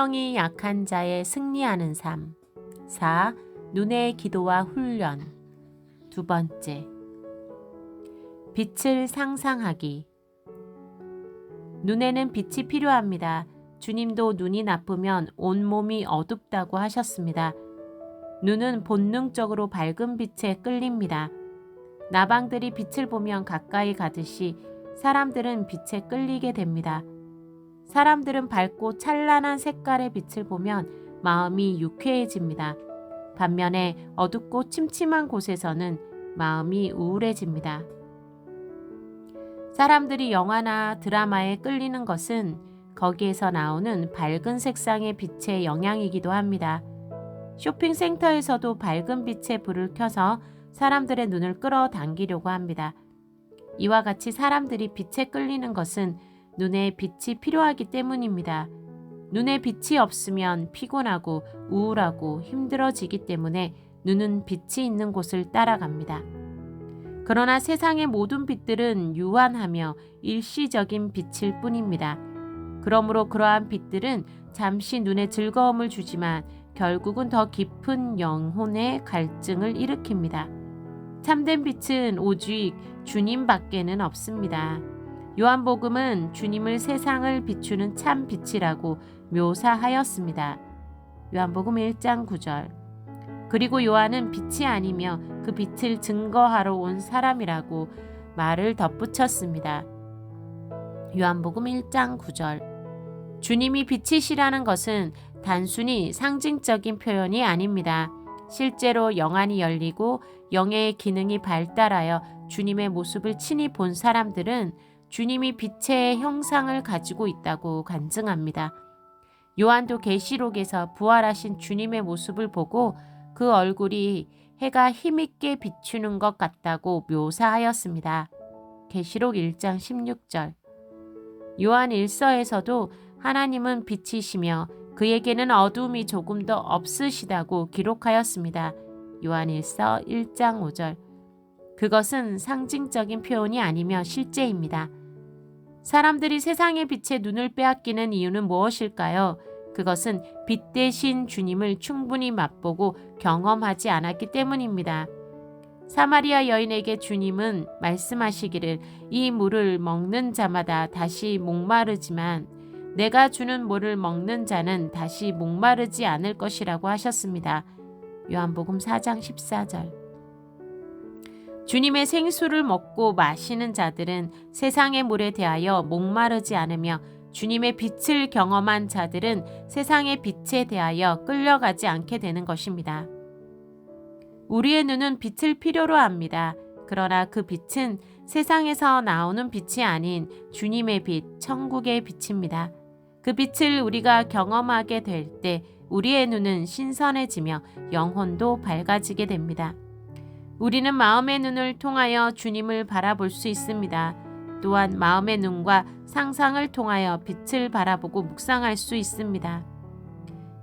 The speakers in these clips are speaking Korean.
신경이 약한 자의 승리하는 삶. 4. 눈의 기도와 훈련. 두 번째, 빛을 상상하기. 눈에는 빛이 필요합니다. 주님도 눈이 나쁘면 온몸이 어둡다고 하셨습니다. 눈은 본능적으로 밝은 빛에 끌립니다. 나방들이 빛을 보면 가까이 가듯이 사람들은 빛에 끌리게 됩니다. 사람들은 밝고 찬란한 색깔의 빛을 보면 마음이 유쾌해집니다. 반면에 어둡고 침침한 곳에서는 마음이 우울해집니다. 사람들이 영화나 드라마에 끌리는 것은 거기에서 나오는 밝은 색상의 빛의 영향이기도 합니다. 쇼핑센터에서도 밝은 빛의 불을 켜서 사람들의 눈을 끌어당기려고 합니다. 이와 같이 사람들이 빛에 끌리는 것은 눈에 빛이 필요하기 때문입니다. 눈에 빛이 없으면 피곤하고 우울하고 힘들어지기 때문에 눈은 빛이 있는 곳을 따라갑니다. 그러나 세상의 모든 빛들은 유한하며 일시적인 빛일 뿐입니다. 그러므로 그러한 빛들은 잠시 눈에 즐거움을 주지만 결국은 더 깊은 영혼의 갈증을 일으킵니다. 참된 빛은 오직 주님밖에는 없습니다. 요한복음은 주님을 세상을 비추는 참 빛이라고 묘사하였습니다. 요한복음 1장 9절. 그리고 요한은 빛이 아니며 그 빛을 증거하러 온 사람이라고 말을 덧붙였습니다. 요한복음 1장 9절. 주님이 빛이시라는 것은 단순히 상징적인 표현이 아닙니다. 실제로 영안이 열리고 영의 기능이 발달하여 주님의 모습을 친히 본 사람들은 주님이 빛의 형상을 가지고 있다고 간증합니다. 요한도 계시록에서 부활하신 주님의 모습을 보고 그 얼굴이 해가 힘있게 비추는 것 같다고 묘사하였습니다. 계시록 1장 16절. 요한 1서에서도 하나님은 빛이시며 그에게는 어두움이 조금 더 없으시다고 기록하였습니다. 요한 1서 1장 5절. 그것은 상징적인 표현이 아니며 실제입니다. 사람들이 세상의 빛에 눈을 빼앗기는 이유는 무엇일까요? 그것은 빛 대신 주님을 충분히 맛보고 경험하지 않았기 때문입니다. 사마리아 여인에게 주님은 말씀하시기를 이 물을 먹는 자마다 다시 목마르지만 내가 주는 물을 먹는 자는 다시 목마르지 않을 것이라고 하셨습니다. 요한복음 4장 14절. 주님의 생수를 먹고 마시는 자들은 세상의 물에 대하여 목마르지 않으며 주님의 빛을 경험한 자들은 세상의 빛에 대하여 끌려가지 않게 되는 것입니다. 우리의 눈은 빛을 필요로 합니다. 그러나 그 빛은 세상에서 나오는 빛이 아닌 주님의 빛, 천국의 빛입니다. 그 빛을 우리가 경험하게 될 때 우리의 눈은 신선해지며 영혼도 밝아지게 됩니다. 우리는 마음의 눈을 통하여 주님을 바라볼 수 있습니다. 또한 마음의 눈과 상상을 통하여 빛을 바라보고 묵상할 수 있습니다.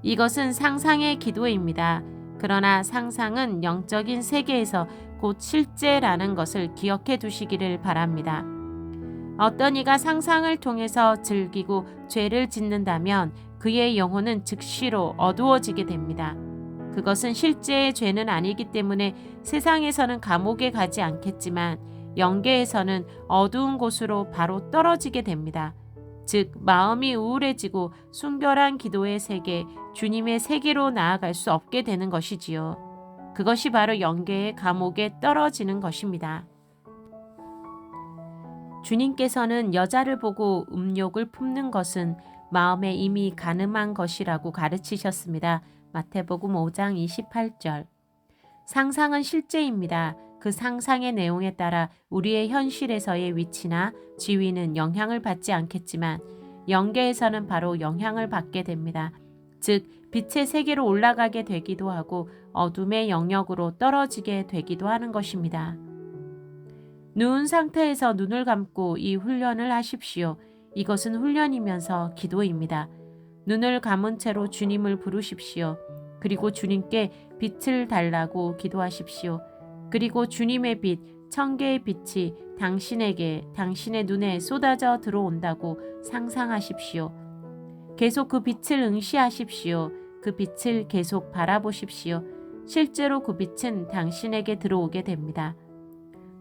이것은 상상의 기도입니다. 그러나 상상은 영적인 세계에서 곧 실제라는 것을 기억해 두시기를 바랍니다. 어떤 이가 상상을 통해서 즐기고 죄를 짓는다면 그의 영혼은 즉시로 어두워지게 됩니다. 그것은 실제의 죄는 아니기 때문에 세상에서는 감옥에 가지 않겠지만 영계에서는 어두운 곳으로 바로 떨어지게 됩니다. 즉 마음이 우울해지고 순결한 기도의 세계, 주님의 세계로 나아갈 수 없게 되는 것이지요. 그것이 바로 영계의 감옥에 떨어지는 것입니다. 주님께서는 여자를 보고 음욕을 품는 것은 마음에 이미 가늠한 것이라고 가르치셨습니다. 마태복음 5장 28절. 상상은 실제입니다. 그 상상의 내용에 따라 우리의 현실에서의 위치나 지위는 영향을 받지 않겠지만 영계에서는 바로 영향을 받게 됩니다. 즉 빛의 세계로 올라가게 되기도 하고 어둠의 영역으로 떨어지게 되기도 하는 것입니다. 누운 상태에서 눈을 감고 이 훈련을 하십시오. 이것은 훈련이면서 기도입니다. 눈을 감은 채로 주님을 부르십시오. 그리고 주님께 빛을 달라고 기도하십시오. 그리고 주님의 빛, 천개의 빛이 당신에게, 당신의 눈에 쏟아져 들어온다고 상상하십시오. 계속 그 빛을 응시하십시오. 그 빛을 계속 바라보십시오. 실제로 그 빛은 당신에게 들어오게 됩니다.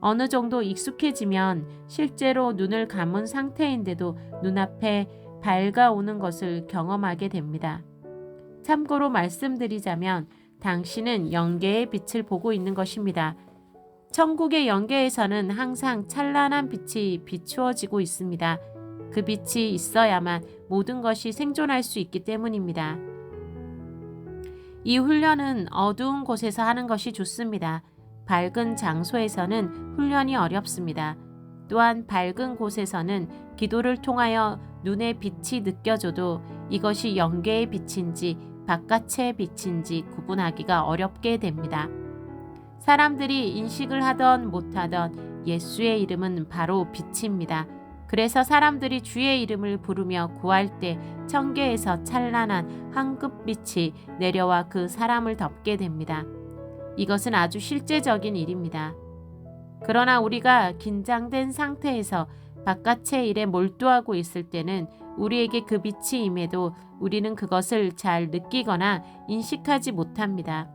어느 정도 익숙해지면 실제로 눈을 감은 상태인데도 눈앞에 밝아오는 것을 경험하게 됩니다. 참고로 말씀드리자면 당신은 영계의 빛을 보고 있는 것입니다. 천국의 영계에서는 항상 찬란한 빛이 비추어지고 있습니다. 그 빛이 있어야만 모든 것이 생존할 수 있기 때문입니다. 이 훈련은 어두운 곳에서 하는 것이 좋습니다. 밝은 장소에서는 훈련이 어렵습니다. 또한 밝은 곳에서는 기도를 통하여 눈에 빛이 느껴져도 이것이 영계의 빛인지 바깥의 빛인지 구분하기가 어렵게 됩니다. 사람들이 인식을 하던 못하던 예수의 이름은 바로 빛입니다. 그래서 사람들이 주의 이름을 부르며 구할 때 천계에서 찬란한 황금빛이 내려와 그 사람을 덮게 됩니다. 이것은 아주 실제적인 일입니다. 그러나 우리가 긴장된 상태에서 바깥의 일에 몰두하고 있을 때는 우리에게 그 빛이 임해도 우리는 그것을 잘 느끼거나 인식하지 못합니다.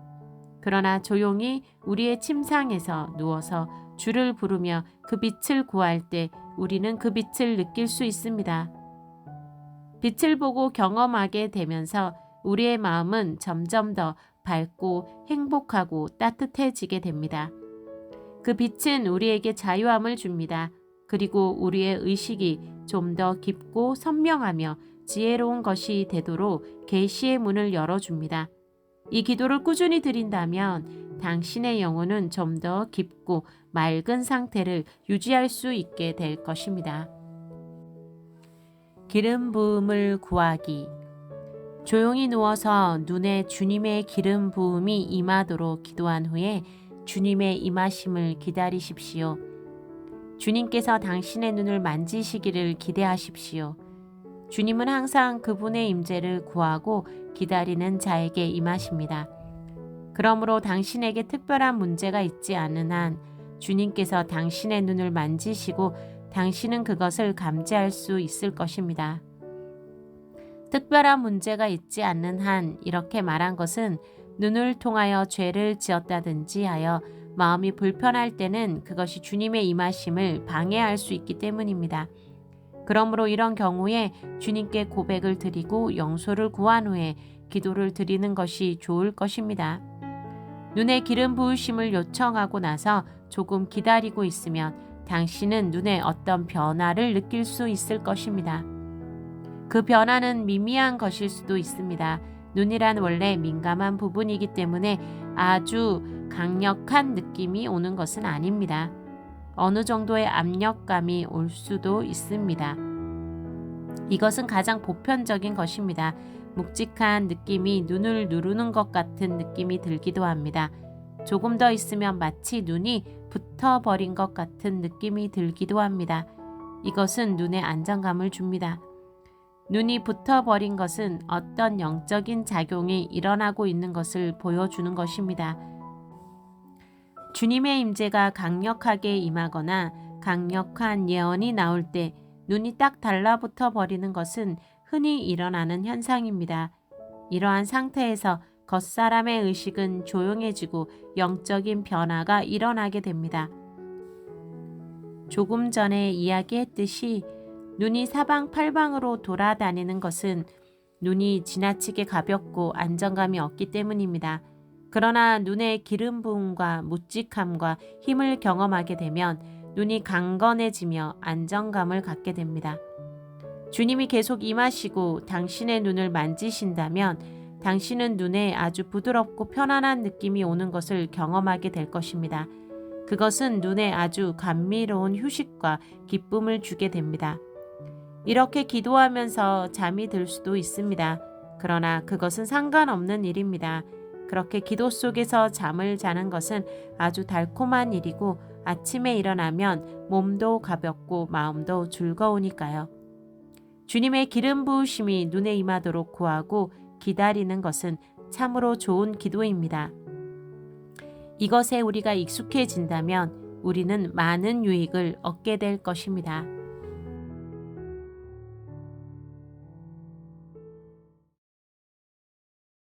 그러나 조용히 우리의 침상에서 누워서 주를 부르며 그 빛을 구할 때 우리는 그 빛을 느낄 수 있습니다. 빛을 보고 경험하게 되면서 우리의 마음은 점점 더 밝고 행복하고 따뜻해지게 됩니다. 그 빛은 우리에게 자유함을 줍니다. 그리고 우리의 의식이 좀 더 깊고 선명하며 지혜로운 것이 되도록 계시의 문을 열어줍니다. 이 기도를 꾸준히 드린다면 당신의 영혼은 좀 더 깊고 맑은 상태를 유지할 수 있게 될 것입니다. 기름 부음을 구하기. 조용히 누워서 눈에 주님의 기름 부음이 임하도록 기도한 후에 주님의 임하심을 기다리십시오. 주님께서 당신의 눈을 만지시기를 기대하십시오. 주님은 항상 그분의 임재를 구하고 기다리는 자에게 임하십니다. 그러므로 당신에게 특별한 문제가 있지 않은 한 주님께서 당신의 눈을 만지시고 당신은 그것을 감지할 수 있을 것입니다. 특별한 문제가 있지 않는 한 이렇게 말한 것은 눈을 통하여 죄를 지었다든지 하여 마음이 불편할 때는 그것이 주님의 임하심을 방해할 수 있기 때문입니다. 그러므로 이런 경우에 주님께 고백을 드리고 용서를 구한 후에 기도를 드리는 것이 좋을 것입니다. 눈에 기름 부으심을 요청하고 나서 조금 기다리고 있으면 당신은 눈에 어떤 변화를 느낄 수 있을 것입니다. 그 변화는 미미한 것일 수도 있습니다. 눈이란 원래 민감한 부분이기 때문에 아주 강력한 느낌이 오는 것은 아닙니다. 어느 정도의 압력감이 올 수도 있습니다. 이것은 가장 보편적인 것입니다. 묵직한 느낌이 눈을 누르는 것 같은 느낌이 들기도 합니다. 조금 더 있으면 마치 눈이 붙어버린 것 같은 느낌이 들기도 합니다. 이것은 눈에 안정감을 줍니다. 눈이 붙어버린 것은 어떤 영적인 작용이 일어나고 있는 것을 보여주는 것입니다. 주님의 임재가 강력하게 임하거나 강력한 예언이 나올 때 눈이 딱 달라붙어 버리는 것은 흔히 일어나는 현상입니다. 이러한 상태에서 겉사람의 의식은 조용해지고 영적인 변화가 일어나게 됩니다. 조금 전에 이야기했듯이 눈이 사방팔방으로 돌아다니는 것은 눈이 지나치게 가볍고 안정감이 없기 때문입니다. 그러나 눈의 기름 부음과 묵직함과 힘을 경험하게 되면 눈이 강건해지며 안정감을 갖게 됩니다. 주님이 계속 임하시고 당신의 눈을 만지신다면 당신은 눈에 아주 부드럽고 편안한 느낌이 오는 것을 경험하게 될 것입니다. 그것은 눈에 아주 감미로운 휴식과 기쁨을 주게 됩니다. 이렇게 기도하면서 잠이 들 수도 있습니다. 그러나 그것은 상관없는 일입니다. 그렇게 기도 속에서 잠을 자는 것은 아주 달콤한 일이고 아침에 일어나면 몸도 가볍고 마음도 즐거우니까요. 주님의 기름 부으심이 눈에 임하도록 구하고 기다리는 것은 참으로 좋은 기도입니다. 이것에 우리가 익숙해진다면 우리는 많은 유익을 얻게 될 것입니다.